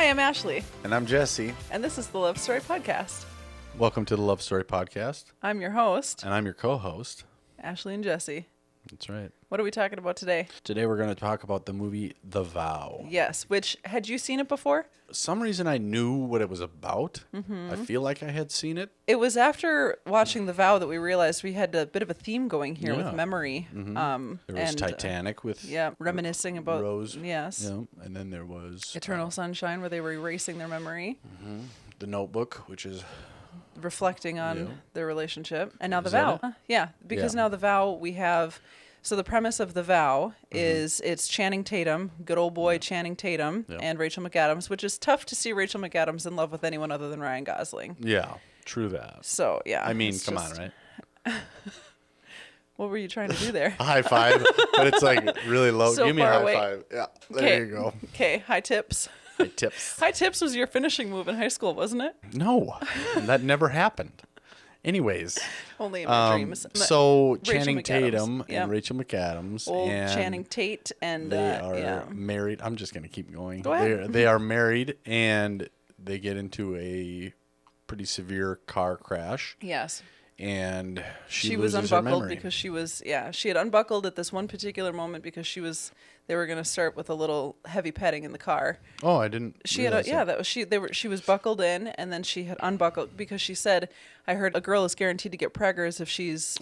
Hi, I'm Ashley, And I'm Jesse. and this is the Love Story Podcast. Welcome to the Love Story Podcast. I'm your host, And I'm your co-host. Ashley and Jesse. That's right. What are we talking about today? Today we're going to talk about the movie The Vow. Yes, which, had you seen it before? Some reason I knew what it was about. I feel like I had seen it. It was after watching The Vow that we realized we had a bit of a theme going here with memory. There was Titanic with reminiscing about Rose. Yes. Yeah. And then there was Eternal Sunshine, where they were erasing their memory, The Notebook, which is... reflecting on their relationship. And now The Is that Vow. it? Because Yeah. now The Vow we have... So the premise of The Vow is it's Channing Tatum, good old boy Channing Tatum, and Rachel McAdams, which is tough to see Rachel McAdams in love with anyone other than Ryan Gosling. Yeah, true that. So, yeah. I mean, come on, right? What were you trying to do there? A high five, but it's like really low. So Give me a far high away. five. Yeah, there you go. Okay, high tips. High tips. High tips was your finishing move in high school, wasn't it? No, that never happened. Anyways, Only in my dreams. so Rachel Channing McAdams. Tatum Yep. and Rachel McAdams, Old and Channing Tate and they are married. I'm just gonna keep going. Go ahead. They are married, and they get into a pretty severe car crash, Yes. and She was loses her unbuckled memory. because she had unbuckled at this one particular moment because they were going to start with a little heavy petting in the car. Oh, I didn't. She had she was buckled in, and then she had unbuckled because she said, I heard a girl is guaranteed to get preggers if she does it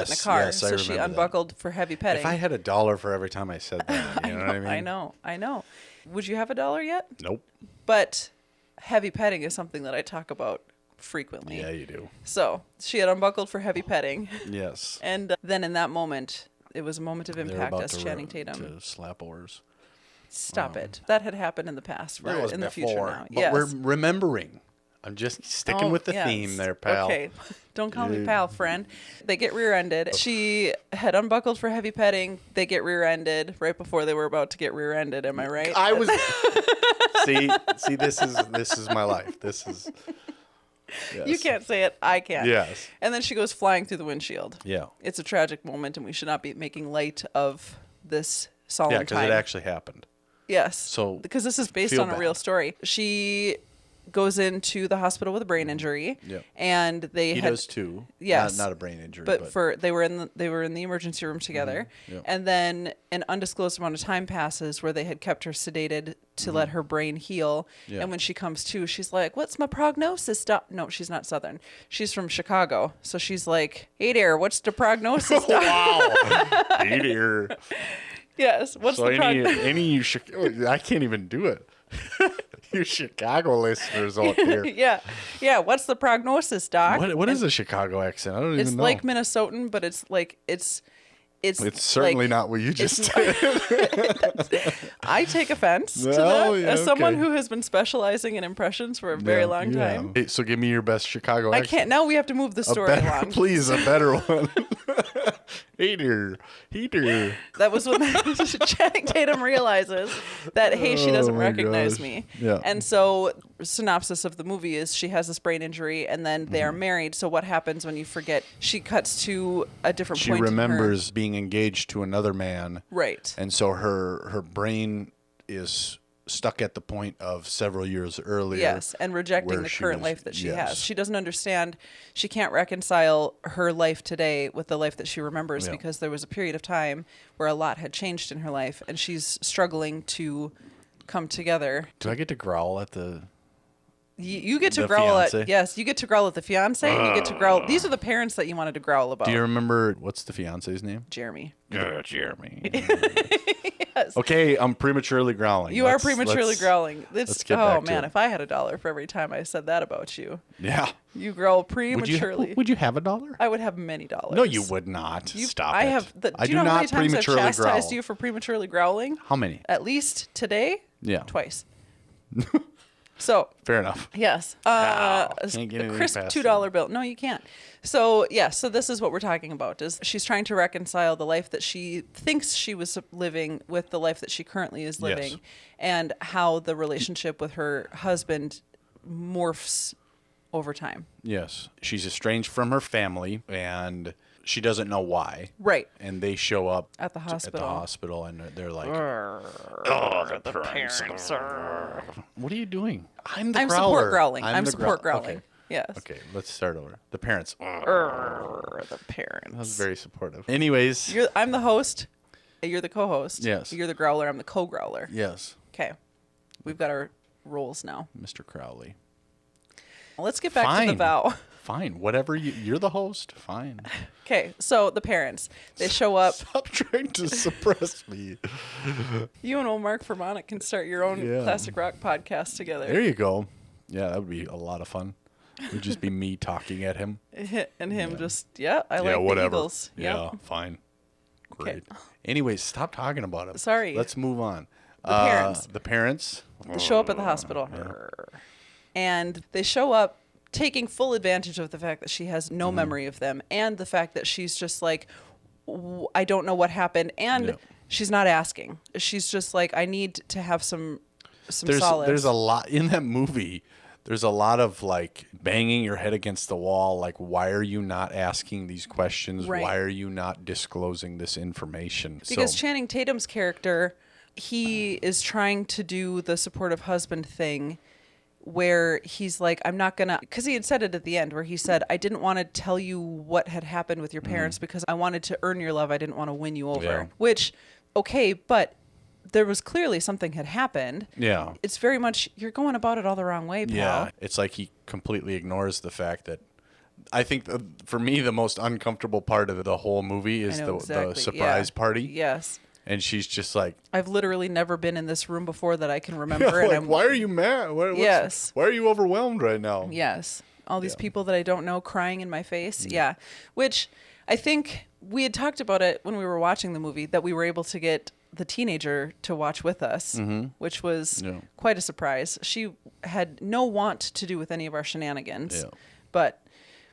in a car. Yes, I so she remember that. unbuckled for heavy petting. If I had $1 for every time I said that, you know what I mean? I know. Would you have $1 yet? Nope. But heavy petting is something that I talk about frequently. Yeah, you do. So she had unbuckled for heavy petting. Yes. And then in that moment, it was a moment of They're impact about as Channing Tatum. to slap oars. Stop it. That had happened in the past. That was in the before, future now. but Yes. we're remembering. I'm just sticking with the yes. theme there, pal. Okay. Don't call me pal, friend. They get rear-ended. She had unbuckled for heavy petting. They get rear-ended right before they were about to get rear-ended. Am I right? I was see this is my life. This is yes. You can't say it. I can. Yes. And then she goes flying through the windshield. Yeah. It's a tragic moment, and we should not be making light of this solemn Yeah, because time. it actually happened. Yes. So because this is based feel on a bad. real story. She goes into the hospital with a brain injury. Yep. And they He had does too. Yes. Not a brain injury, but they were in the emergency room together. Yep. And then an undisclosed amount of time passes where they had kept her sedated to let her brain heal. Yeah. And when she comes to, she's like, "What's my prognosis, doc?" No, she's not Southern. She's from Chicago. So she's like, "Hey there, what's the prognosis, doc?" wow. Hey dear. Yes. What's So the prognosis? any I can't even do it. You Chicago listeners out there. Yeah. Yeah. What's the prognosis, doc? What is a Chicago accent? I don't It's even know. like Minnesotan, but it's like it's certainly like, not what you just it's said. I take offense to Well, that yeah, as someone okay. who has been specializing in impressions for a very long time. Hey, so give me your best Chicago I accent. can't. Now we have to move the story along. Please, a better one. Hey dear. That was when Channing Tatum realizes that, hey, she doesn't Oh my recognize gosh. me. Yeah. And so synopsis of the movie is she has this brain injury and then they are married. So what happens when you forget? She cuts to a different She point in her- remembers being engaged to another man. Right. And so her brain is stuck at the point of several years earlier. Yes, and rejecting where the she current was- life that she yes. has. She doesn't understand. She can't reconcile her life today with the life that she remembers Yeah. because there was a period of time where a lot had changed in her life, and she's struggling to come together. Do I get to growl at the... You get to The growl fiance? at you get to growl at the fiance. And you get to growl. These are the parents that you wanted to growl about. Do you remember... What's the fiance's name? Jeremy. Jeremy. Yes. Okay, I'm prematurely growling. You are prematurely growling. let's get oh back to man, it. if I had $1 for every time I said that about you, Yeah. you growl prematurely. Would you have $1? I would have many dollars. No, you would not. Stop I it. have. Do I you know how many not times I've prematurely chastised growl. you for prematurely growling? How many? At least today. Yeah. Twice. So Fair enough. yes, Ow, can't get a anything crisp past $2 bill. No, you can't. So yeah, so this is what we're talking about. Is she's trying to reconcile the life that she thinks she was living with the life that she currently is living, Yes. and how the relationship with her husband morphs over time. Yes. She's estranged from her family, and she doesn't know why. Right. And they show up At the hospital. and they're like, the parents are... what are you doing? I'm support growling. I'm support growling. Okay. Yes. Okay, let's start over. The parents. The parents. That was very supportive. Anyways. I'm the host. You're the co-host. Yes. You're the growler. I'm the co-growler. Yes. Okay. We've got our roles now. Mr. Crowley. Let's get back to the vow. Fine. Whatever you're the host. Fine. Okay. So the parents, they show up. Stop trying to suppress me. You and old Mark Vermonic can start your own classic rock podcast together. There you go. Yeah, that would be a lot of fun. It would just be me talking at him. And him just, I like whatever. the Eagles. Yeah, fine. Great. Okay. Anyways, stop talking about him. Sorry. Let's move on. The parents. They show up at the hospital. Yeah. And they show up taking full advantage of the fact that she has no memory of them and the fact that she's just like, I don't know what happened. And she's not asking. She's just like, I need to have some solace. There's a lot in that movie. There's a lot of like banging your head against the wall. Like, why are you not asking these questions? Right. Why are you not disclosing this information? Because Channing Tatum's character, he is trying to do the supportive husband thing where he's like, I'm not going to, because he had said it at the end where he said, I didn't want to tell you what had happened with your parents because I wanted to earn your love. I didn't want to win you over. Yeah. Which, okay, but there was clearly something had happened. Yeah. It's very much, you're going about it all the wrong way, pal. Yeah. It's like he completely ignores the fact that I think for me, the most uncomfortable part of the whole movie is the surprise party. Yes. And she's just like, I've literally never been in this room before that I can remember. like, and why are you mad? Why are you overwhelmed right now? Yes. All these people that I don't know crying in my face. Yeah. Which I think we had talked about it when we were watching the movie, that we were able to get the teenager to watch with us, which was quite a surprise. She had no want to do with any of our shenanigans, but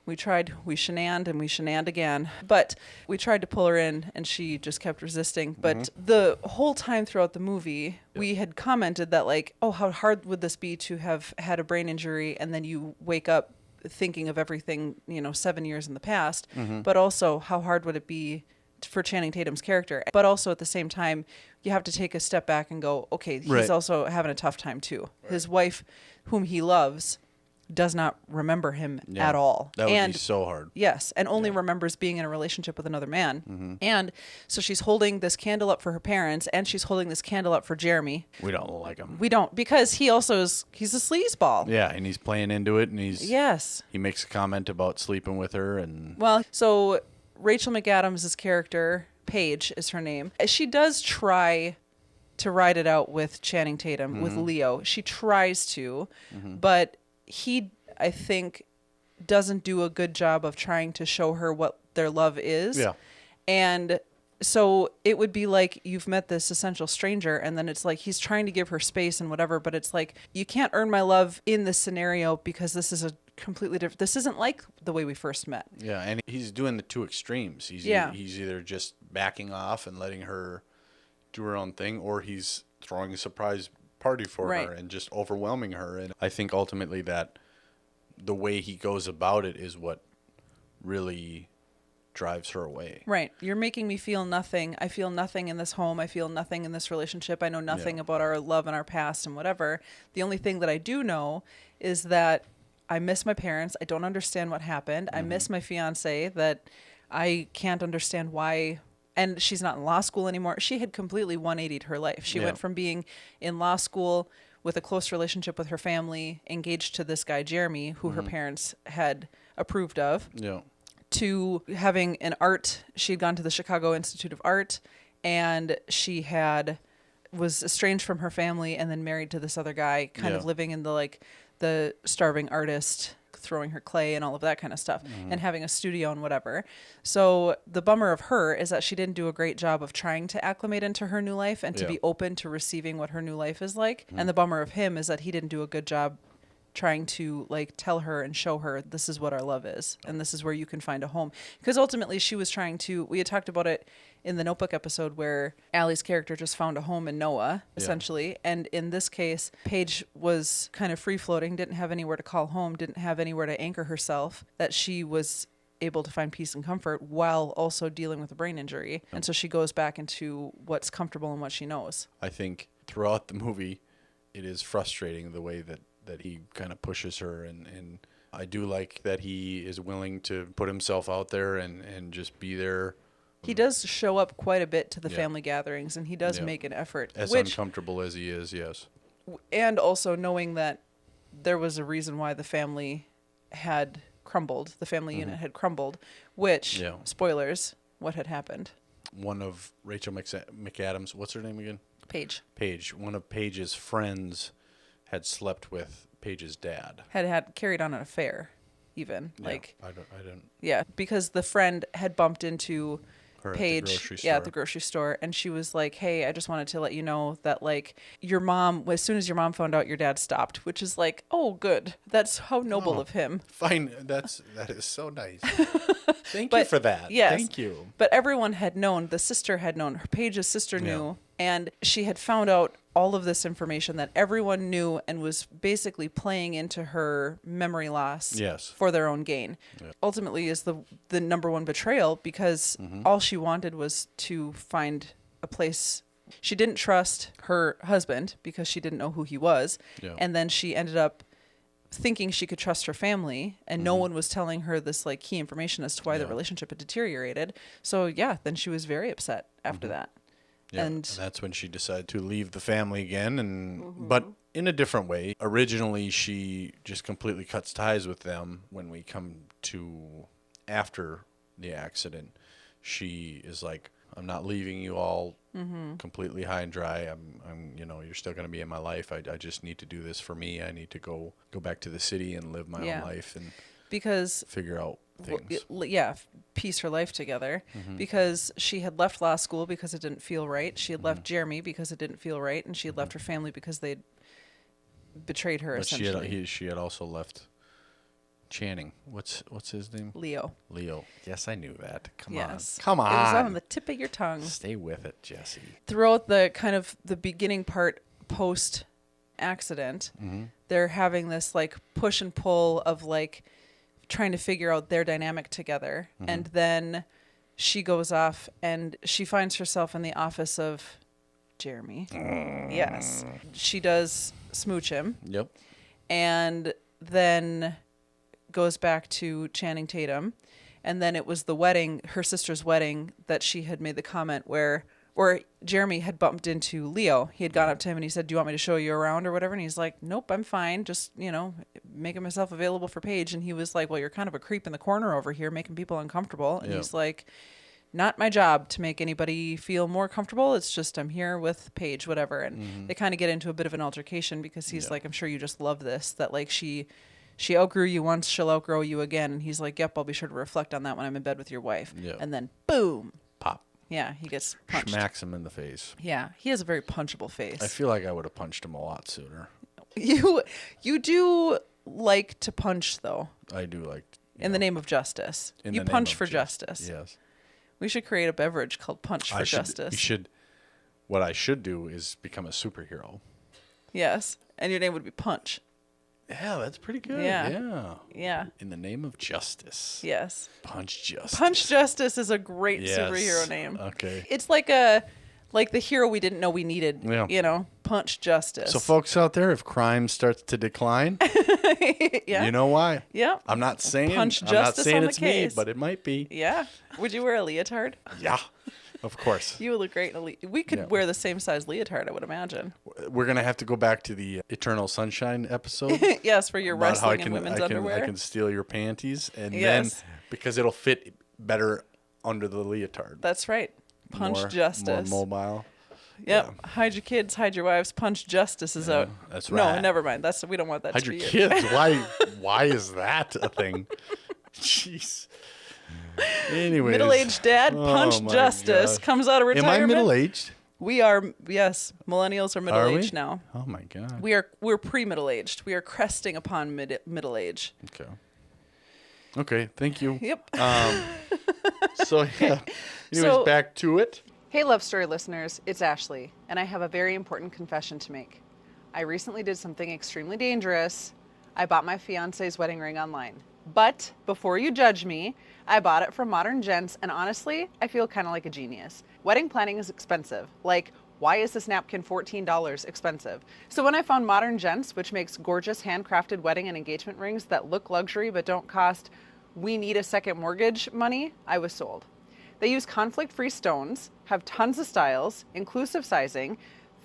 we shenaned again, but we tried to pull her in and she just kept resisting. But the whole time throughout the movie, we had commented that like, oh, how hard would this be to have had a brain injury and then you wake up thinking of everything, 7 years in the past, but also how hard would it be for Channing Tatum's character. But also at the same time, you have to take a step back and go, okay, he's also having a tough time too. Right. His wife, whom he loves, does not remember him at all. That would be so hard. Yes, and only remembers being in a relationship with another man. And so she's holding this candle up for her parents, and she's holding this candle up for Jeremy. We don't like him. We don't, because he also he's a sleazeball. Yeah, and he's playing into it, and he makes a comment about sleeping with her. And well, so Rachel McAdams' character, Paige is her name. She does try to ride it out with Channing Tatum, with Leo. She tries to, but he, I think, doesn't do a good job of trying to show her what their love is. Yeah. And so it would be like you've met this essential stranger, and then it's like he's trying to give her space and whatever, but it's like, you can't earn my love in this scenario because this is a completely different, this isn't like the way we first met. Yeah, and he's doing the two extremes. He's either just backing off and letting her do her own thing, or he's throwing a surprise party for her and just overwhelming her. And I think ultimately that the way he goes about it is what really drives her away. Right. You're making me feel nothing. I feel nothing in this home. I feel nothing in this relationship. I know nothing about our love and our past and whatever. The only thing that I do know is that I miss my parents. I don't understand what happened. I miss my fiance, that I can't understand why. And she's not in law school anymore. She had completely 180'd her life. She went from being in law school with a close relationship with her family, engaged to this guy, Jeremy, who her parents had approved of, to having an art. She'd gone to the Chicago Institute of Art, and she was estranged from her family and then married to this other guy, kind of living in the starving artist, throwing her clay and all of that kind of stuff, and having a studio and whatever. So the bummer of her is that she didn't do a great job of trying to acclimate into her new life and to be open to receiving what her new life is like. And the bummer of him is that he didn't do a good job trying to tell her and show her, this is what our love is, and this is where you can find a home. Because ultimately she was trying to, we had talked about it in the Notebook episode where Allie's character just found a home in Noah, essentially. And in this case, Paige was kind of free floating, didn't have anywhere to call home, didn't have anywhere to anchor herself, that she was able to find peace and comfort while also dealing with a brain injury. And so she goes back into what's comfortable and what she knows. I think throughout the movie, it is frustrating the way that he kind of pushes her. And I do like that he is willing to put himself out there and just be there. He does show up quite a bit to the family gatherings, and he does make an effort. As uncomfortable as he is, yes. And also knowing that there was a reason why the family had crumbled. The family unit had crumbled, which, spoilers, what had happened? One of Rachel McAdams, what's her name again? Paige. One of Paige's friends had slept with Paige's dad. Had carried on an affair, even. Yeah, like I don't. Yeah, because the friend had bumped into Her Paige, at the grocery store, and she was like, "Hey, I just wanted to let you know that like your mom, as soon as your mom found out, your dad stopped," which is like, "Oh, good. That's how noble of him." Fine, that is so nice. Thank you for that. Yes, thank you. But everyone had known. The sister had known. Paige's sister knew, and she had found out all of this information that everyone knew and was basically playing into her memory loss for their own gain. Ultimately is the number one betrayal, because all she wanted was to find a place. She didn't trust her husband because she didn't know who he was. And then she ended up thinking she could trust her family, and no one was telling her this like key information as to why the relationship had deteriorated. So then she was very upset after that. Yeah, and that's when she decided to leave the family again, but in a different way. Originally, she just completely cuts ties with them. When we come to after the accident, she is like, "I'm not leaving you all completely high and dry. I'm, you're still going to be in my life. I just need to do this for me. I need to go back to the city and live my own life and figure out things." Piece her life together, because she had left law school because it didn't feel right. She had left Jeremy because it didn't feel right, and she had left her family because they'd betrayed her. But essentially, she had also left Channing. What's his name? Leo. Yes, I knew that. Come on. It was on the tip of your tongue. Stay with it, Jesse. Throughout the kind of the beginning part post accident, they're having this like push and pull of like trying to figure out their dynamic together. And then she goes off and she finds herself in the office of Jeremy. Yes. She does smooch him. Yep. And then goes back to Channing Tatum. And then it was the wedding, her sister's wedding, that she had made the comment where Jeremy had bumped into Leo. He had gone up to him and he said, "Do you want me to show you around or whatever?" And he's like, "Nope, I'm fine. Just, making myself available for Paige." And he was like, "Well, you're kind of a creep in the corner over here, making people uncomfortable." And he's like, "Not my job to make anybody feel more comfortable. It's just I'm here with Paige, whatever." And they kind of get into a bit of an altercation because he's like, "I'm sure you just love this, that like she outgrew you once, she'll outgrow you again." And he's like, "Yep, I'll be sure to reflect on that when I'm in bed with your wife." And then boom. Pop. Yeah, he gets punched. Smacks him in the face. Yeah, he has a very punchable face. I feel like I would have punched him a lot sooner. You do like to punch, though. I do like. In the name of justice. You punch for justice. Yes. We should create a beverage called Punch for Justice. What I should do is become a superhero. Yes, and your name would be Punch. Yeah, that's pretty good. Yeah. In the name of justice. Yes. Punch Justice. Punch Justice is a great superhero name. Okay. It's like the hero we didn't know we needed. Yeah. Punch Justice. So folks out there, if crime starts to decline, you know why? Yeah. I'm not saying it's me, but it might be. Yeah. Would you wear a leotard? Yeah. Of course. You would look great in a We could wear the same size leotard, I would imagine. We're going to have to go back to the Eternal Sunshine episode. Yes, for your wrestling in women's underwear. I can steal your panties, and then, because it'll fit better under the leotard. That's right. Punch Justice. More mobile. Yep. Yeah. Hide your kids, hide your wives. Punch Justice is out. That's right. No, never mind. We don't want that hide to be your kids. Why is that a thing? Jeez. Anyways. Middle-aged dad, Punch Justice, comes out of retirement. Am I middle-aged? We are, yes. Millennials are middle-aged now. Oh my God. We're pre-middle-aged. We are cresting upon middle age. Okay. Thank you. Yep. Anyways, back to it. Hey, Love Story listeners, it's Ashley, and I have a very important confession to make. I recently did something extremely dangerous. I bought my fiance's wedding ring online. But before you judge me, I bought it from Modern Gents, and honestly, I feel kind of like a genius. Wedding planning is expensive. Like, why is this napkin $14 expensive? So when I found Modern Gents, which makes gorgeous handcrafted wedding and engagement rings that look luxury but don't cost we need a second mortgage money, I was sold. They use conflict-free stones, have tons of styles, inclusive sizing,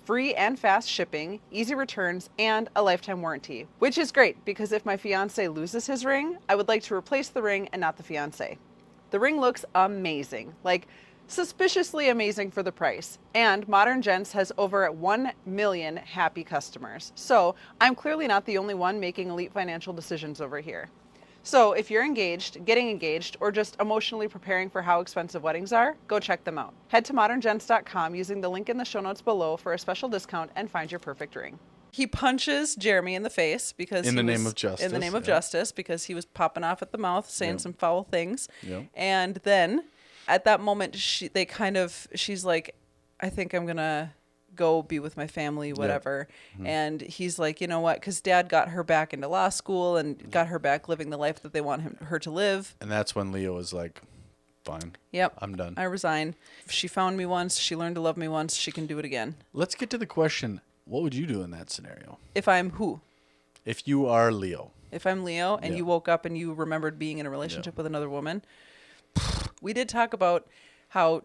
free and fast shipping, easy returns, and a lifetime warranty, which is great because if my fiance loses his ring, I would like to replace the ring and not the fiance. The ring looks amazing, like suspiciously amazing for the price. And Modern Gents has over 1 million happy customers. So I'm clearly not the only one making elite financial decisions over here. So if you're engaged, getting engaged, or just emotionally preparing for how expensive weddings are, go check them out. Head to moderngents.com using the link in the show notes below for a special discount and find your perfect ring. He punches Jeremy in the face because in the name of justice. In the name of justice, because he was popping off at the mouth, saying some foul things. Yep. And then at that moment, she's like, I think I'm gonna go be with my family, whatever. Mm-hmm. And he's like, you know what? Because Dad got her back into law school and got her back living the life that they want her to live. And that's when Leo was like, fine. Yep. I'm done. I resign. She found me once. She learned to love me once. She can do it again. Let's get to the question. What would you do in that scenario? If I'm who? If you are Leo. If I'm Leo and you woke up and you remembered being in a relationship with another woman. We did talk about how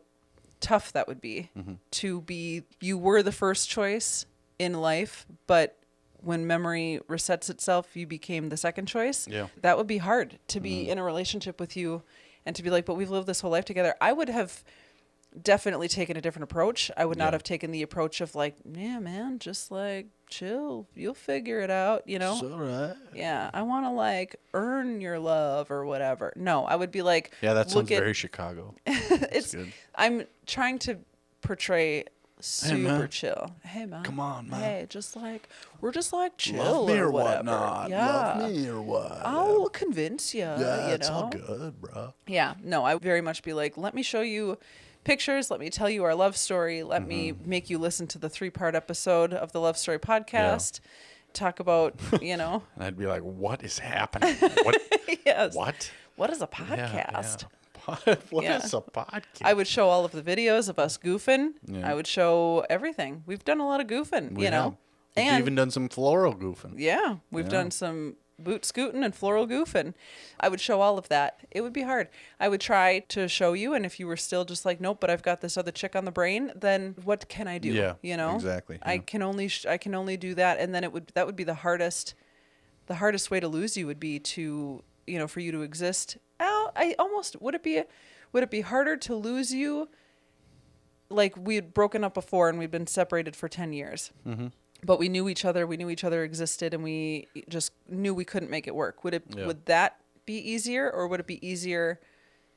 tough that would be to be, you were the first choice in life, but when memory resets itself, you became the second choice. Yeah. That would be hard to be in a relationship with you and to be like, but we've lived this whole life together. I would have definitely taken a different approach. I would not have taken the approach of like, yeah, man, just like chill. You'll figure it out, you know? It's all right. Yeah. I want to like earn your love or whatever. No, I would be like, yeah, that sounds very Chicago. it's good. I'm trying to portray super chill. Hey, man. Come on, man. Hey, just like, we're just like chill Love me or whatever. whatnot. Yeah. Love me or what. I'll convince you. Yeah, you it's know? all good, bro. Yeah. No, I would very much be like, let me show you pictures. Let me tell you our love story. Let me make you listen to the 3-part episode of the Love Story podcast. Yeah. Talk about, you know. And I'd be like, what is happening? What? Yes. What? What is a podcast? What is a podcast? I would show all of the videos of us goofing. Yeah. I would show everything. We've done a lot of goofing, you know. We've even done some floral goofing. Yeah. We've done some boot scooting and floral goofing. I would show all of that. It would be hard. I would try to show you, and if you were still just like, nope, but I've got this other chick on the brain, then what can I do? Yeah, you know, exactly. Yeah. I can only do that, and then that would be the hardest way to lose you would be to, you know, for you to exist. Would it be harder to lose you? Like we had broken up before and we'd been separated for 10 years. Mm-hmm. But we knew each other existed, and we just knew we couldn't make it work. Would that be easier, or would it be easier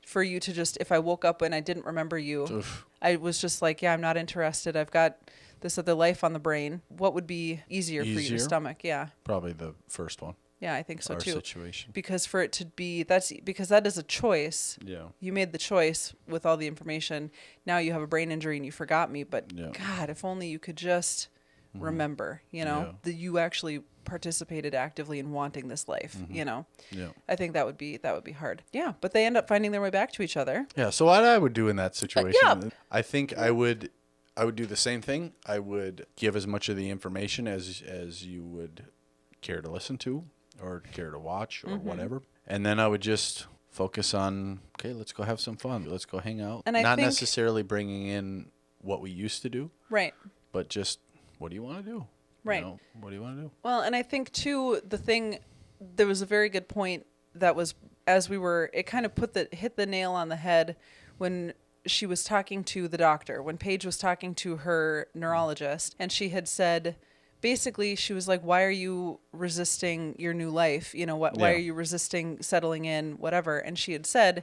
for you to just, if I woke up and I didn't remember you, Oof. I was just like, yeah, I'm not interested. I've got this other life on the brain. What would be easier for you to stomach? Yeah. Probably the first one. Yeah, I think so too. Situation. Because for it to be, because that is a choice. Yeah. You made the choice with all the information. Now you have a brain injury and you forgot me. But God, if only you could just remember, you know, that you actually participated actively in wanting this life, you know. Yeah. I think that would be hard. Yeah, but they end up finding their way back to each other. Yeah, so what I would do in that situation, I think I would do the same thing. I would give as much of the information as you would care to listen to or care to watch or whatever. And then I would just focus on, okay, let's go have some fun. Let's go hang out. And not necessarily bringing in what we used to do. Right. But just, what do you want to do? Right. You know, what do you want to do? Well, and I think, too, there was a very good point that was, it kind of hit the nail on the head when she was talking to the doctor, when Paige was talking to her neurologist, and she had said, basically, she was like, why are you resisting your new life? You know, why are you resisting settling in, whatever? And she had said,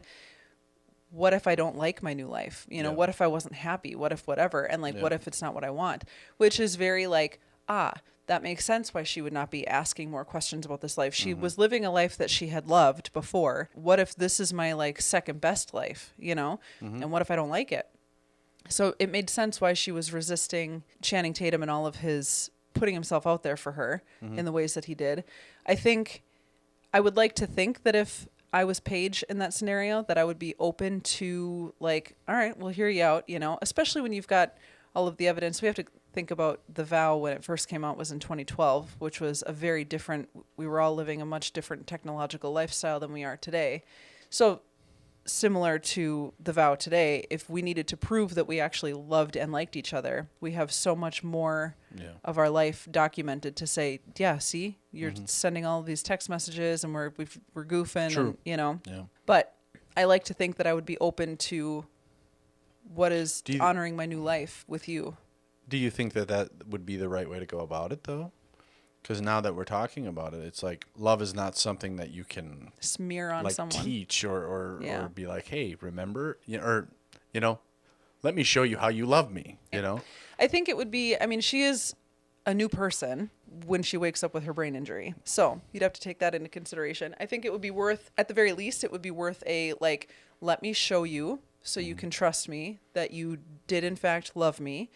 what if I don't like my new life? You know, what if I wasn't happy? What if whatever? And like, what if it's not what I want? Which is very like, that makes sense why she would not be asking more questions about this life. She was living a life that she had loved before. What if this is my like second best life, you know? And what if I don't like it? So it made sense why she was resisting Channing Tatum and all of his putting himself out there for her in the ways that he did. I think I would like to think that if I was Paige in that scenario, that I would be open to like, all right, we'll hear you out, you know, especially when you've got all of the evidence. We have to think about The Vow when it first came out was in 2012, which was a very different, we were all living a much different technological lifestyle than we are today. So similar to The Vow today, if we needed to prove that we actually loved and liked each other, we have so much more of our life documented to say, yeah, see, you're sending all of these text messages and we're goofing, True. and, you know. Yeah. But I like to think that I would be open to what is honoring my new life with you. Do you think that would be the right way to go about it, though? Because now that we're talking about it, it's like love is not something that you can smear on like someone, teach or be like, hey, remember, or let me show you how you love me. You know, I think it would be. I mean, she is a new person when she wakes up with her brain injury, so you'd have to take that into consideration. I think it would be worth, at the very least, it would be worth a like, let me show you so you can trust me that you did in fact love me,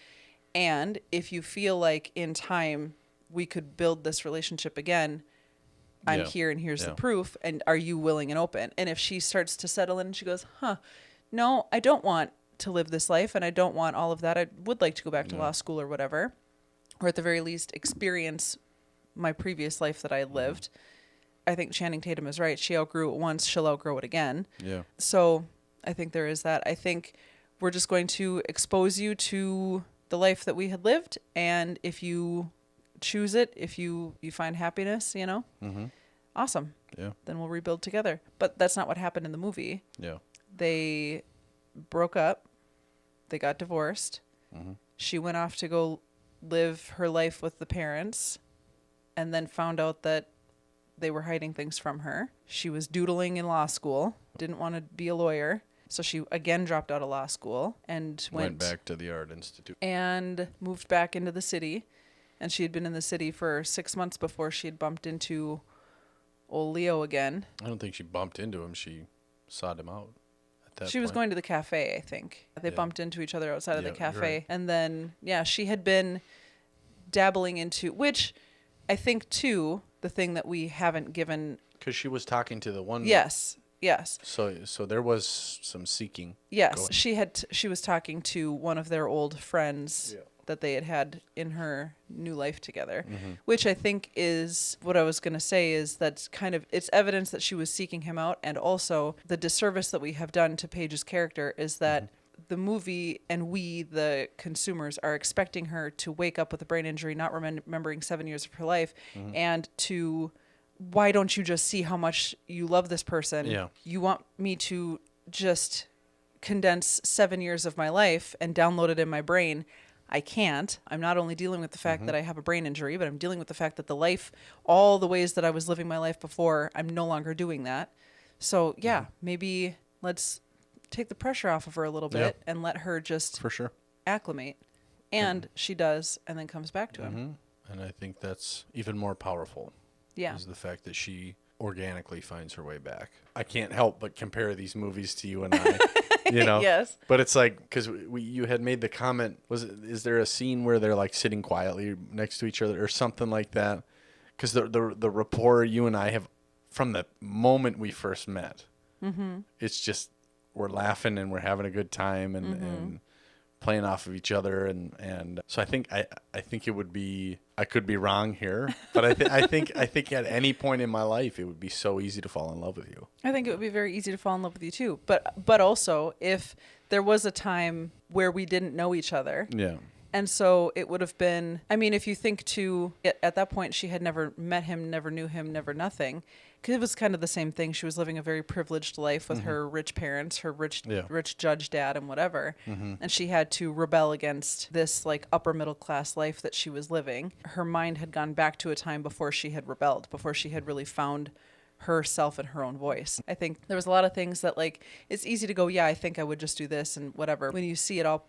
and if you feel like in time we could build this relationship again, I'm here and here's the proof. And are you willing and open? And if she starts to settle in and she goes, no, I don't want to live this life and I don't want all of that. I would like to go back to law school or whatever, or at the very least experience my previous life that I lived. I think Channing Tatum is right. She outgrew it once, she'll outgrow it again. Yeah. So I think there is that. I think we're just going to expose you to the life that we had lived. And if you choose it, if you find happiness, awesome. Yeah. Then we'll rebuild together. But that's not what happened in the movie. Yeah. They broke up. They got divorced. She went off to go live her life with the parents and then found out that they were hiding things from her. She was doodling in law school, didn't want to be a lawyer. So she again dropped out of law school and went back to the Art Institute and moved back into the city. And she had been in the city for 6 months before she had bumped into old Leo again. I don't think she bumped into him. She sought him out at that point. She was going to the cafe, I think. They bumped into each other outside of the cafe. Right. And then, she had been dabbling into, which I think, too, the thing that we haven't given. Because she was talking to the one. Yes. So there was some seeking. Yes. She was talking to one of their old friends. Yeah. That they had in her new life together, which I think is what I was going to say is that's kind of, it's evidence that she was seeking him out. And also the disservice that we have done to Paige's character is that the movie and we, the consumers, are expecting her to wake up with a brain injury, not remembering 7 years of her life, and to, why don't you just see how much you love this person? Yeah. You want me to just condense 7 years of my life and download it in my brain. I can't. I'm not only dealing with the fact that I have a brain injury, but I'm dealing with the fact that all the ways that I was living my life before, I'm no longer doing that. So maybe let's take the pressure off of her a little bit and let her just acclimate. And she does, and then comes back to him. And I think that's even more powerful. Yeah. Is the fact that she organically finds her way back. I can't help but compare these movies to you and I. Yes. But it's like, because you had made the comment, is there a scene where they're like sitting quietly next to each other or something like that? Because the rapport you and I have from the moment we first met, it's just, we're laughing and we're having a good time and playing off of each other. And so I think it would be, I could be wrong here, but I think at any point in my life, it would be so easy to fall in love with you. I think it would be very easy to fall in love with you too. But also if there was a time where we didn't know each other. Yeah. And so it would have been, I mean, if you think at that point, she had never met him, never knew him, never nothing. Because it was kind of the same thing. She was living a very privileged life with her rich parents, her rich judge dad and whatever. And she had to rebel against this like upper middle class life that she was living. Her mind had gone back to a time before she had rebelled, before she had really found herself and her own voice. I think there was a lot of things that like, it's easy to go, I think I would just do this and whatever. When you see it all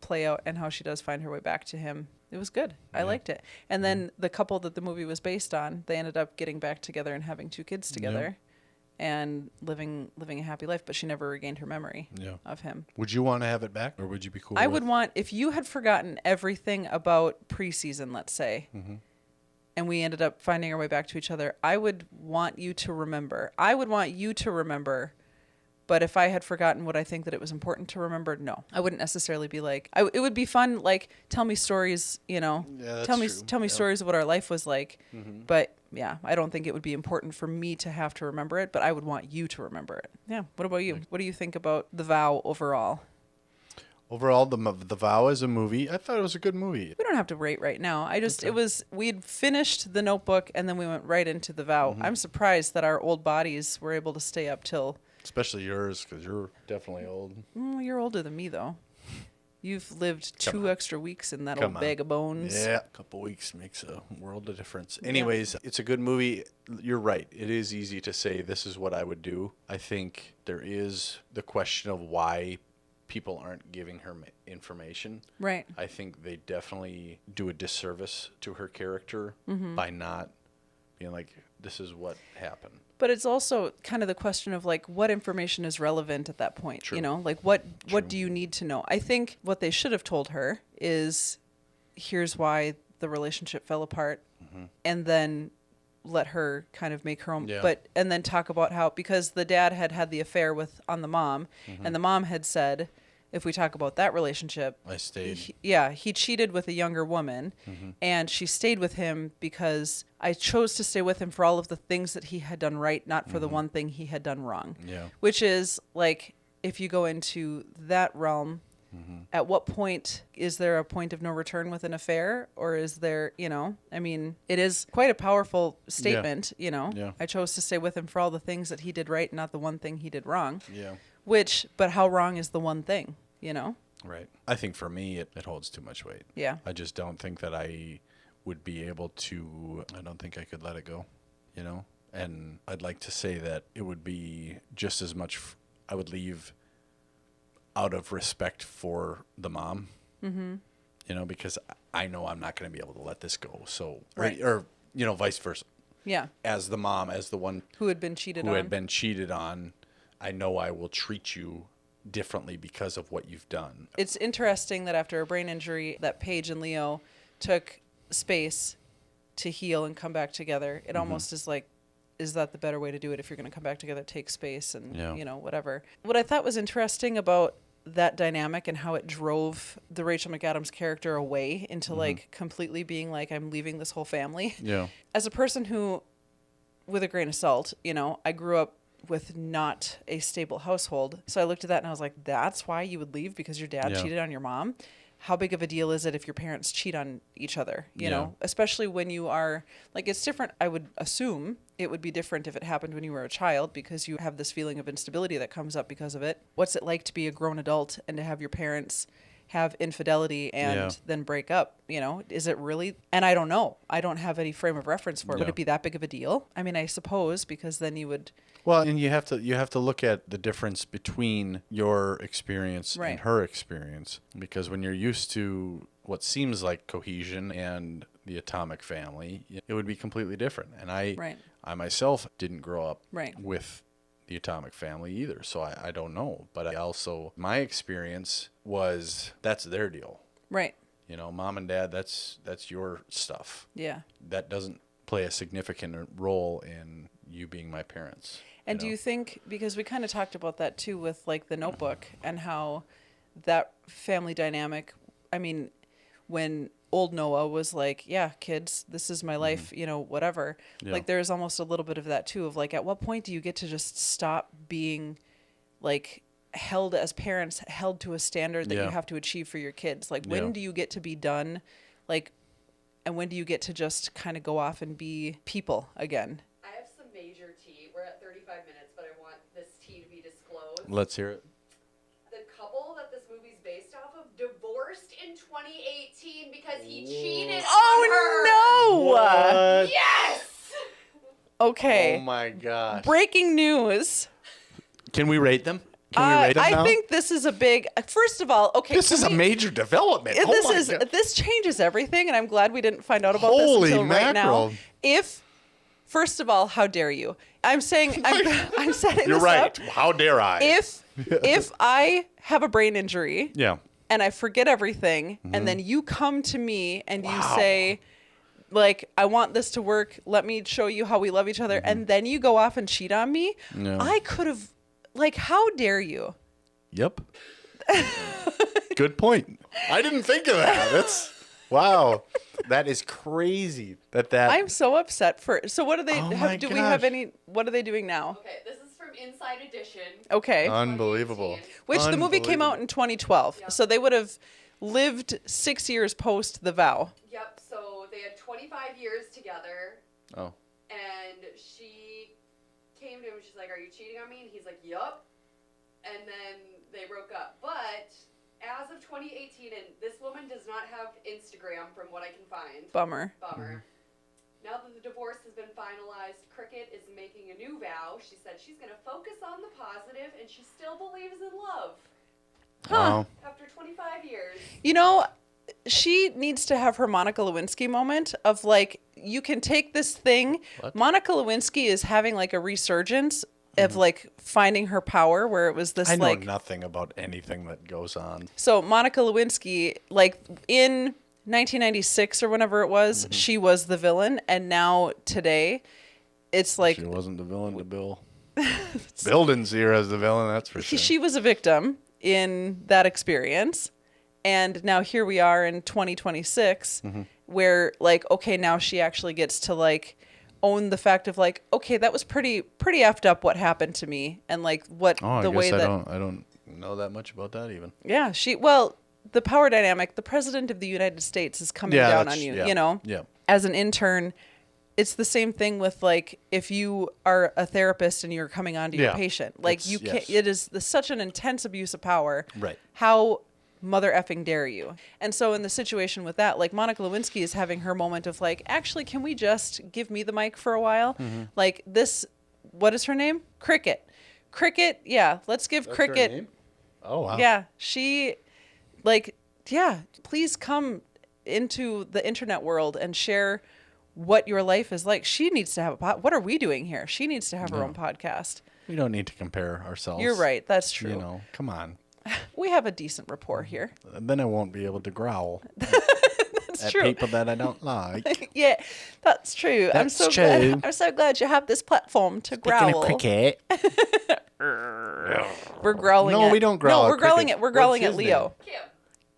play out and how she does find her way back to him, it was good. I liked it. And then the couple that the movie was based on, they ended up getting back together and having 2 kids together and living a happy life, but she never regained her memory of him. Would you want to have it back, or would you be cool I would want, if you had forgotten everything about preseason, let's say, and we ended up finding our way back to each other, I would want you to remember. I would want you to remember. But if I had forgotten what I think that it was important to remember, no, I wouldn't necessarily be like, it would be fun. Like, tell me stories, you know, Yeah, tell me true. stories of what our life was like. But yeah, I don't think it would be important for me to have to remember it, but I would want you to remember it. Yeah. What about you? What do you think about The Vow overall? Overall, the Vow as a movie, I thought it was a good movie. We don't have to rate right now. We'd finished The Notebook and then we went right into The Vow. I'm surprised that our old bodies were able to stay up till... Especially yours, because you're definitely old. You're older than me, though. You've lived 2 extra weeks in that old bag of bones. Yeah, a couple weeks makes a world of difference. Anyways, It's a good movie. You're right. It is easy to say this is what I would do. I think there is the question of why people aren't giving her information. Right. I think they definitely do a disservice to her character by not being like, this is what happened. But it's also kind of the question of like what information is relevant at that point. True. You know, like what do you need to know? I think what they should have told her is, here's why the relationship fell apart, and then let her kind of make her own. Yeah. And then talk about how, because the dad had the affair on the mom, and the mom had said, if we talk about that relationship, I stayed. He cheated with a younger woman, and she stayed with him because I chose to stay with him for all of the things that he had done right, not for the one thing he had done wrong. Yeah. Which is like, if you go into that realm, at what point is there a point of no return with an affair, or is there, you know, I mean, it is quite a powerful statement, you know. Yeah. I chose to stay with him for all the things that he did right, not the one thing he did wrong. Yeah. But how wrong is the one thing, you know? Right. I think for me, it holds too much weight. Yeah. I just don't think that I would be able to, I don't think I could let it go, you know? And I'd like to say that it would be just as much, I would leave out of respect for the mom, you know, because I know I'm not going to be able to let this go. So, Right. or, you know, vice versa. Yeah. As the mom, as the one Who had been cheated who on. had been cheated on, I know I will treat you differently because of what you've done. It's interesting that after a brain injury, that Paige and Leo took space to heal and come back together. It almost is like, is that the better way to do it? If you're going to come back together, take space and, you know, whatever. What I thought was interesting about that dynamic and how it drove the Rachel McAdams character away into like completely being like, I'm leaving this whole family. Yeah. As a person who, with a grain of salt, you know, I grew up with not a stable household. So I looked at that and I was like, that's why you would leave, because your dad cheated on your mom? How big of a deal is it if your parents cheat on each other? You know, especially when you are like, it's different. I would assume it would be different if it happened when you were a child, because you have this feeling of instability that comes up because of it. What's it like to be a grown adult and to have your parents have infidelity and then break up? You know, is it really? And I don't know. I don't have any frame of reference for it. Would it be that big of a deal? I mean, I suppose, because then you would. Well, and you have to look at the difference between your experience and her experience, because when you're used to what seems like cohesion and the atomic family, it would be completely different. And I myself didn't grow up with the atomic family either, so I don't know. But I also, my experience was, that's their deal. Right. You know, mom and dad, that's your stuff. Yeah. That doesn't play a significant role in you being my parents. And do you think, because we kind of talked about that too with like The Notebook and how that family dynamic, I mean, when old Noah was like, yeah, kids, this is my life, you know, whatever. Yeah. Like there's almost a little bit of that too, of like, at what point do you get to just stop being like held as parents, held to a standard that you have to achieve for your kids? Like when do you get to be done? Like, and when do you get to just kind of go off and be people again? I have some major tea. We're at 35 minutes, but I want this tea to be disclosed. Let's hear it. The couple that this movie's based off of divorced in 2018 because he cheated on her. Oh, no! What? Yes! Okay. Oh, my gosh. Breaking news. Can we rate them? Can we rate them now? I think this is a big. First of all, okay. This is a major development. This changes everything, and I'm glad we didn't find out about Holy this until mackerel. right now. First of all, how dare you? I'm saying I'm setting You're this right. up. How dare I? If I have a brain injury, yeah, and I forget everything, and then you come to me and you say, like, I want this to work. Let me show you how we love each other. And then you go off and cheat on me. No. I could have, like, how dare you? Yep. Good point. I didn't think of that. That's wow. That is crazy. I'm so upset for. So what do they? Oh my do we have gosh. any? What are they doing now? Okay, this is from Inside Edition. Okay. Unbelievable. Which the movie came out in 2012, Yep. so they would have lived 6 years post the vow. Yep, so they had 25 years together, Oh. and she came to him, she's like, are you cheating on me? And he's like, yup. And then they broke up. But as of 2018, and this woman does not have Instagram from what I can find. Bummer. Now that the divorce has been finalized, Cricket is making a new vow. She said she's going to focus on the positive, and she still believes in love. Wow. After 25 years. You know, she needs to have her Monica Lewinsky moment of like, you can take this thing. What? Monica Lewinsky is having like a resurgence of like finding her power, where it was this I know like nothing about anything that goes on. So Monica Lewinsky, like in 1996 or whenever it was, she was the villain, and now today, it's like She wasn't the villain to Bill. Bill didn't see her as the villain, that's for sure. she was a victim in that experience, and now here we are in 2026, where like, okay, now she actually gets to like own the fact of like, okay, that was pretty effed up what happened to me, and like what Oh, the way that I don't know that much about that even. yeah, the power dynamic, the president of the United States is coming down on you, you know? Yeah. As an intern, it's the same thing with like if you are a therapist and you're coming on to your Yeah. patient. Like It's- you can't yes. it is such an intense abuse of power. Right. How mother effing dare you? And so in the situation with that, like Monica Lewinsky is having her moment of like, actually, can we just give me the mic for a while? Like this, what is her name? Cricket. Cricket, yeah, let's give Cricket. Oh wow. Yeah, she, like, yeah, please come into the internet world and share what your life is like. She needs to have what are we doing here? She needs to have her own podcast. We don't need to compare ourselves. You're right. That's true. You know, come on. We have a decent rapport here. Then I won't be able to growl That's at true. people that I don't like. Yeah, that's true. I'm That's so true. glad. I'm so glad you have this platform to growl. Cricket. We're growling. No, at, we don't growl No, at we're growling Cricket. at. We're growling What's at his Leo. Kim.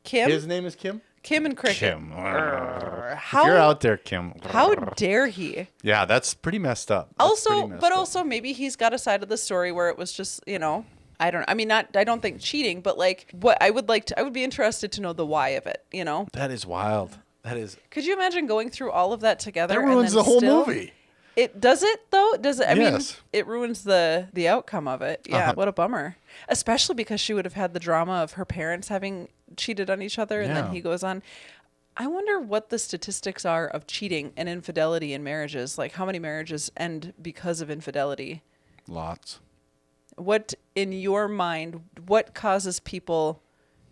Kim. His name is Kim? Kim and Cricket. Kim. How If you're out there, Kim. How dare he? Yeah, that's pretty messed up. That's pretty messed up. Also maybe he's got a side of the story where it was just, you know, I don't think cheating, but like what I would be interested to know the why of it, you know? That is wild. That is. Could you imagine going through all of that together? That and ruins then the whole still- movie. It does it though? Does it? I mean, Yes. it ruins the outcome of it. Yeah, Uh-huh. what a bummer. Especially because she would have had the drama of her parents having cheated on each other, and then Yeah. he goes on. I wonder what the statistics are of cheating and infidelity in marriages. Like how many marriages end because of infidelity? Lots. What, in your mind, what causes people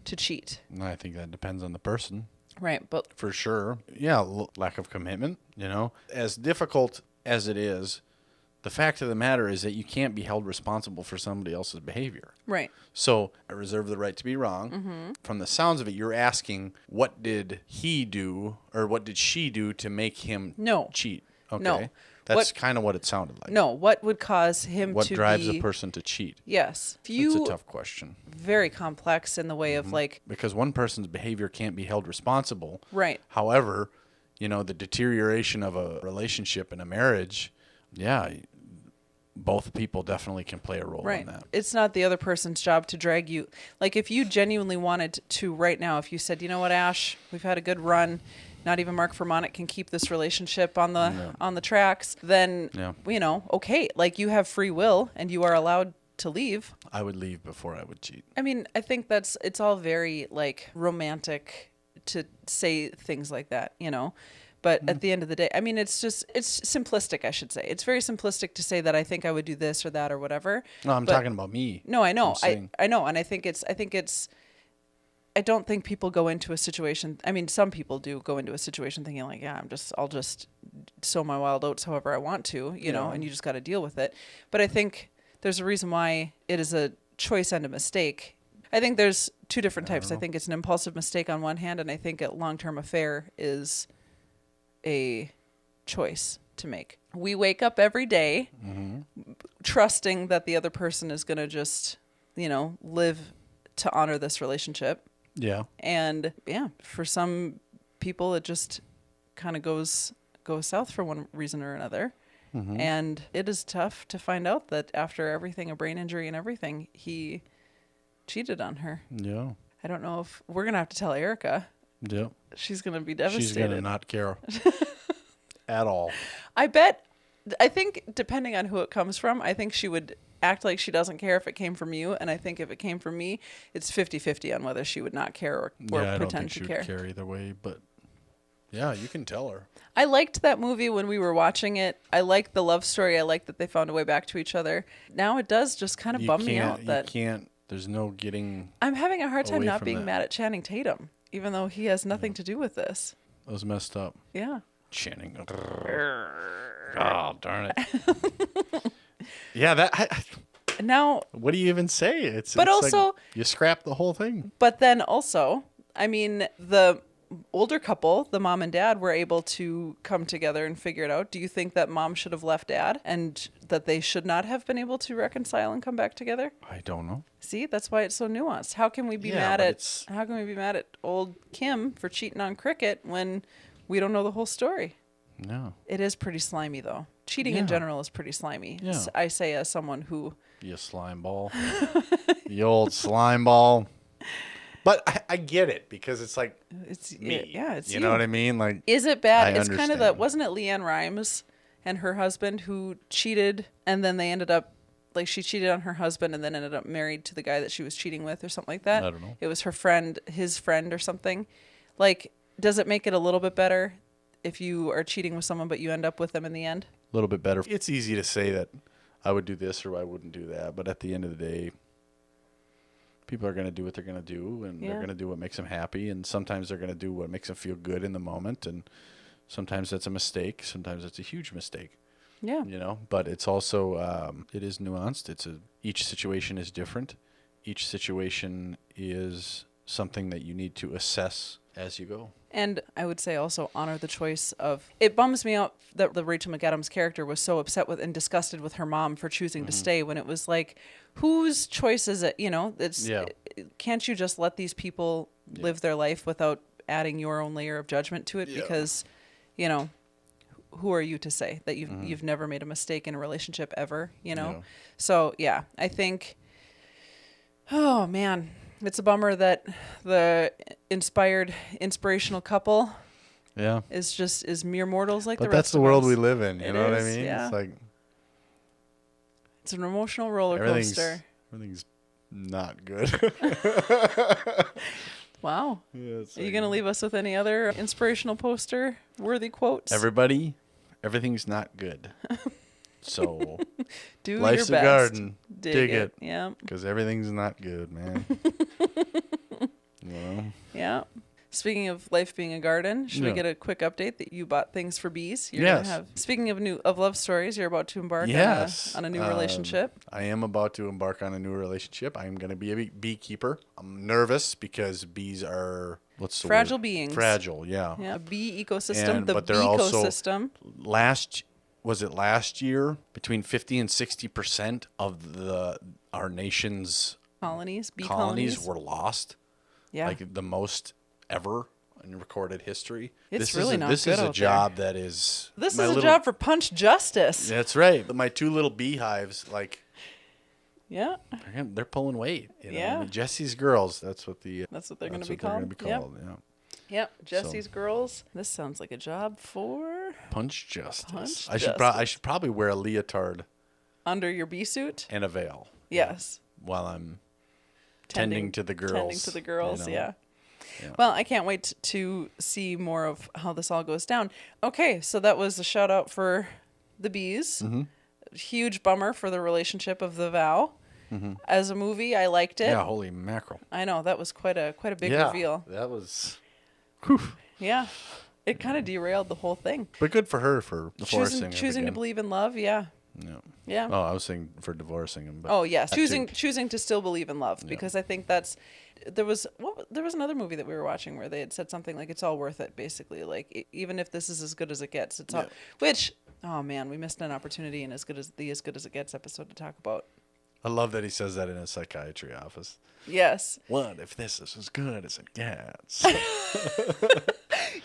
to cheat? I think that depends on the person. Right, but For sure. Yeah, lack of commitment, you know. As difficult as it is, the fact of the matter is that you can't be held responsible for somebody else's behavior. right. So I reserve the right to be wrong. Mm-hmm. From the sounds of it, you're asking, what did he do or what did she do to make him No. cheat? Okay. No. That's What- kind of what it sounded like. No, what would cause him What to drives be... a person to cheat? Yes. If That's you, a tough question. very complex in the way of like, Because one person's behavior can't be held responsible. right. However, you know, the deterioration of a relationship and a marriage, yeah, both people definitely can play a role Right. in that. It's not the other person's job to drag you. Like if you genuinely wanted to right now, if you said, you know what, Ash, we've had a good run. Not even Mark Vermonic can keep this relationship on the tracks. Then, Yeah. you know, okay, like you have free will and you are allowed to leave. I would leave before I would cheat. I mean, I think it's all very like romantic to say things like that, you know. But at the end of the day, I mean, it's simplistic, I should say. It's very simplistic to say that I think I would do this or that or whatever. No, I'm But- talking about me. No, I know. I'm saying- I know. And I don't think people go into a situation. I mean, some people do go into a situation thinking like, yeah, I'll just sow my wild oats however I want to, you know, and you just got to deal with it. But I think there's a reason why it is a choice and a mistake. I think there's two different types. I think it's an impulsive mistake on one hand, and I think a long-term affair is a choice to make. We wake up every day trusting that the other person is going to just, live to honor this relationship. Yeah. And for some people, it just kind of goes south for one reason or another. And it is tough to find out that after everything, a brain injury and everything, he cheated on her. Yeah. I don't know if we're going to have to tell Erica. Yeah. She's going to be devastated. She's going to not care at all. I think depending on who it comes from, I think she would act like she doesn't care if it came from you. And I think if it came from me, it's 50-50 on whether she would not care or I don't pretend think to she care. would care either way, but yeah, you can tell her. I liked that movie when we were watching it. I liked the love story. I liked that they found a way back to each other. Now it does just kind of bum me out that there's no getting. I'm having a hard time not being that. mad at Channing Tatum, even though he has nothing to do with this. That was messed up. Yeah. Channing. Oh, darn it. Yeah, Now, what do you even say? but it's also, like you scrap the whole thing. But then also, I mean, the older couple, the mom and dad, were able to come together and figure it out. Do you think that mom should have left dad and that they should not have been able to reconcile and come back together? I don't know. See, that's why it's so nuanced. How can we be mad at old Kim for cheating on Cricket when we don't know the whole story? No. It is pretty slimy, though. Cheating in general is pretty slimy. Yeah. I say as someone who... You slime ball. The old slime ball. But I get it because it's like it's me. It's you know what I mean? Like, is it bad? I It's kind of understand. that. Wasn't it Leanne Rimes and her husband who cheated, and then they ended up like she cheated on her husband, and then ended up married to the guy that she was cheating with, or something like that. I don't know. It was her friend, his friend, or something. Like, does it make it a little bit better if you are cheating with someone but you end up with them in the end? a little bit better. It's easy to say that I would do this or I wouldn't do that, but at the end of the day, people are going to do what they're going to do, and they're going to do what makes them happy, and sometimes they're going to do what makes them feel good in the moment, and sometimes that's a mistake, sometimes it's a huge mistake. Yeah. But it's also it is nuanced. Each situation is different. Each situation is something that you need to assess as you go. And I would say also honor the choice of... It bums me out that the Rachel McAdams character was so upset with and disgusted with her mom for choosing to stay, when it was like, whose choice is it? Can't you just let these people live their life without adding your own layer of judgment to it? Yeah. Because, who are you to say that you've never made a mistake in a relationship ever, Yeah. So, yeah, I think... Oh, man. It's a bummer that the inspirational couple is mere mortals like the rest of us. But that's the world we live in, you know what I mean? Yeah. It's like... It's an emotional roller coaster. Everything's not good. Wow. Yeah, Are you going to leave us with any other inspirational poster worthy quotes? Everybody, everything's not good. So, do life's your best. a garden. Dig it. Yeah. Because everything's not good, man. Yeah. Speaking of life being a garden, should we get a quick update that you bought things for bees? Speaking of love stories, you're about to embark on a new relationship. I am about to embark on a new relationship. I'm going to be a beekeeper. I'm nervous because bees are fragile beings. Fragile, yeah. Yeah, a bee ecosystem. But they're ecosystem. Also last year, between 50 and 60% of our nation's bee colonies were lost. Yeah. Like the most ever in recorded history. This is a job that is... This is a job for punch justice. That's right. My two little beehives, yeah, they're pulling weight. Yeah. I mean, Jesse's girls, that's what they're going to be called. Yep. Jesse's girls. This sounds like a job for punch justice. I should probably wear a leotard under your bee suit and a veil. Yes. While I'm tending to the girls. Yeah. Well, I can't wait to see more of how this all goes down. Okay, so that was a shout out for the bees. Mm-hmm. Huge bummer for the relationship of The Vow. Mm-hmm. As a movie, I liked it. Yeah, holy mackerel! I know that was quite a big reveal. That was. Whew. Yeah, it kind of derailed the whole thing. But good for her for choosing to believe in love. Yeah. Yeah. Yeah. Oh, I was saying for divorcing him. But Oh yes, that choosing to still believe in love, because I think there was another movie that we were watching where they had said something like it's all worth it, basically, like even if this is as good as it gets, it's all, which, oh man, we missed an opportunity in as good as it gets episode to talk about. I love that he says that in a psychiatry office. Yes. What if this is as good as it gets?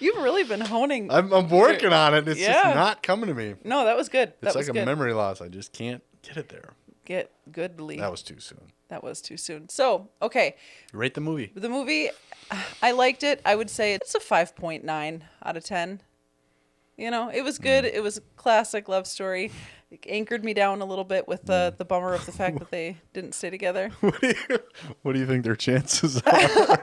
You've really been honing. I'm working on it. It's just not coming to me. No, that was good. It's like a memory loss. I just can't get it there. Get goodly. That was too soon. That was too soon. So, okay. Rate the movie. The movie, I liked it. I would say it's a 5.9 out of 10. You know, it was good. It was a classic love story. It anchored me down a little bit with the bummer of the fact that they didn't stay together. What do you think their chances are?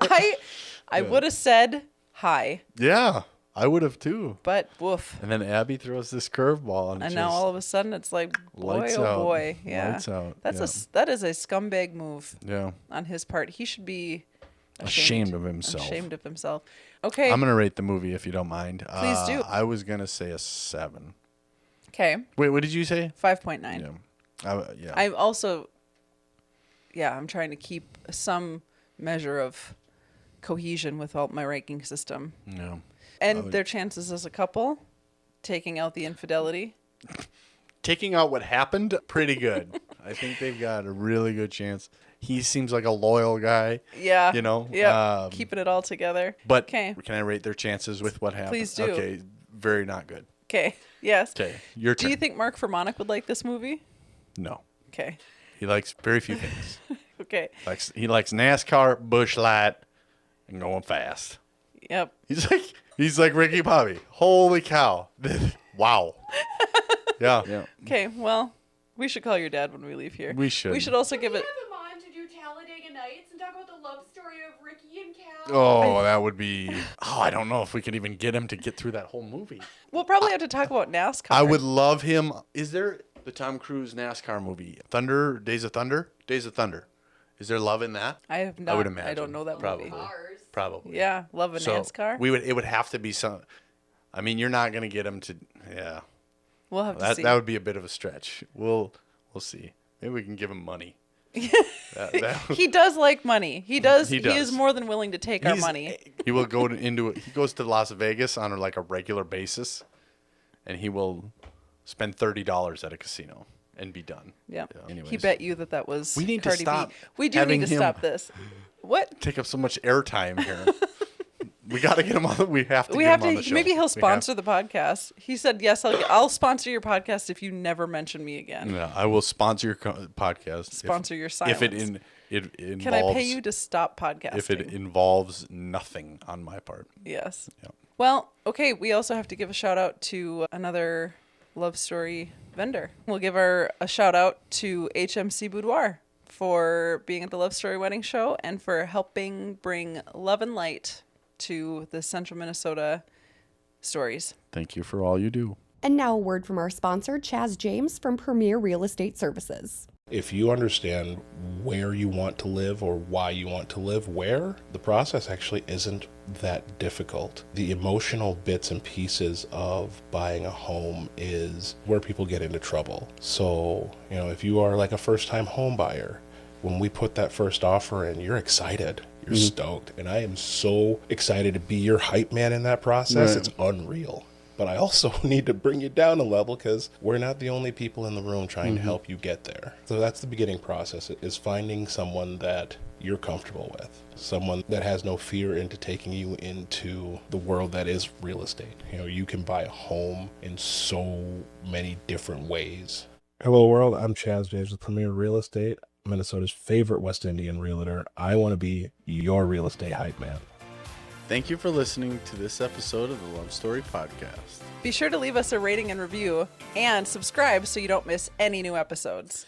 I would have said high. Yeah, I would have too. But woof. And then Abby throws this curveball, and now all of a sudden it's like, boy, lights oh out. boy, yeah. Lights out. That is a scumbag move. Yeah. On his part, he should be ashamed of himself. Ashamed of himself. Okay. I'm gonna rate the movie if you don't mind. Please do. I was gonna say a 7. Okay. Wait, what did you say? 5.9. Yeah. I'm also, I'm trying to keep some measure of cohesion with all my ranking system. Yeah. And their chances as a couple, taking out the infidelity. Taking out what happened, pretty good. I think they've got a really good chance. He seems like a loyal guy. Yeah. You know? Yeah. Keeping it all together. But can I rate their chances with what happened? Please do. Okay. Very not good. Okay. Yes. Okay. Your turn. Do you think Mark Formanek would like this movie? No. Okay. He likes very few things. Okay. He likes NASCAR, Busch Light, and going fast. Yep. He's like Ricky Bobby. Holy cow. Wow. Yeah. Okay, well, we should call your dad when we leave here. We should. We should also give it. Have him on to do Talladega Nights and talk about the love story of Ricky and Cal. Oh, that would be. Oh, I don't know if we could even get him to get through that whole movie. We'll probably have to talk about NASCAR. I would love him. Is there the Tom Cruise NASCAR movie? Days of Thunder? Days of Thunder. Is there love in that? I have not. I would imagine. I don't know that Probably. movie. Probably. Yeah, love in NASCAR. It would have to be some. I mean, you're not going to get him to. Yeah. We'll have to see. That would be a bit of a stretch. We'll see. Maybe we can give him money. He does like money. He does. He is more than willing to take our money. He will go into it. He goes to Las Vegas on like a regular basis, and he will spend $30 at a casino and be done. Yeah. Anyways. He bet you that was. We need Cardi to stop. B. We do need to stop this. What? Take up so much airtime here. We got to get him on. We have to get him on the show. Maybe he'll sponsor the podcast. He said, yes, I'll sponsor your podcast if you never mention me again. Yeah, I will sponsor your podcast. Sponsor your silence. If it involves. Can I pay you to stop podcasting? If it involves nothing on my part. Yes. Yeah. Well, okay. We also have to give a shout out to another love story vendor. We'll give a shout out to HMC Boudoir for being at the Love Story Wedding Show and for helping bring love and light to the Central Minnesota stories. Thank you for all you do. And now a word from our sponsor, Chaz James from Premier Real Estate Services. If you understand where you want to live or why you want to live where, the process actually isn't that difficult. The emotional bits and pieces of buying a home is where people get into trouble. So, if you are like a first-time home buyer, when we put that first offer in, you're excited. You're stoked. And I am so excited to be your hype man in that process. Right. It's unreal. But I also need to bring you down a level because we're not the only people in the room trying to help you get there. So that's the beginning process, is finding someone that you're comfortable with, someone that has no fear into taking you into the world that is real estate. You can buy a home in so many different ways. Hello world, I'm Chaz James with Premier Real Estate, Minnesota's favorite West Indian realtor. I want to be your real estate hype man. Thank you for listening to this episode of the Love Story Podcast. Be sure to leave us a rating and review and subscribe so you don't miss any new episodes.